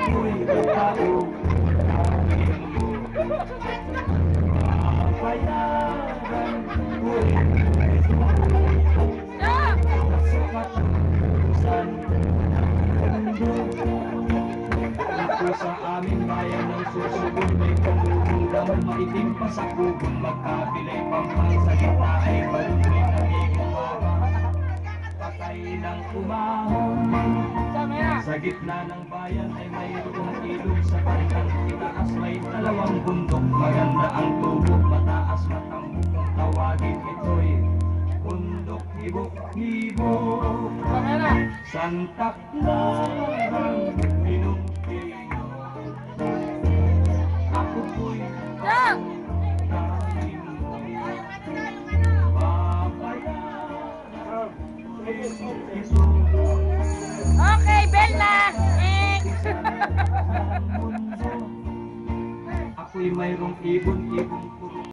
ako'y tao. Papayagan ko'y nasukat sa mundo. Ito sa aming bayan ng Sorsogon, may pamumulang maitim pa sa kubong, magkabilay pampang sa gitna ay balunay na higumawa. Patay ng umahon sa gitna ng bayan ay mayroong ilog, sa bandang itaas may dalawang bundok. Maganda ang tubo, mataas matambok, ang tawagin ito'y bundok hibok-hibok. Santa Clara Pinupino, ako po'y kain mo. Papayagan ito. Okay, Bella! Ako'y mayroong ibon-ibon ko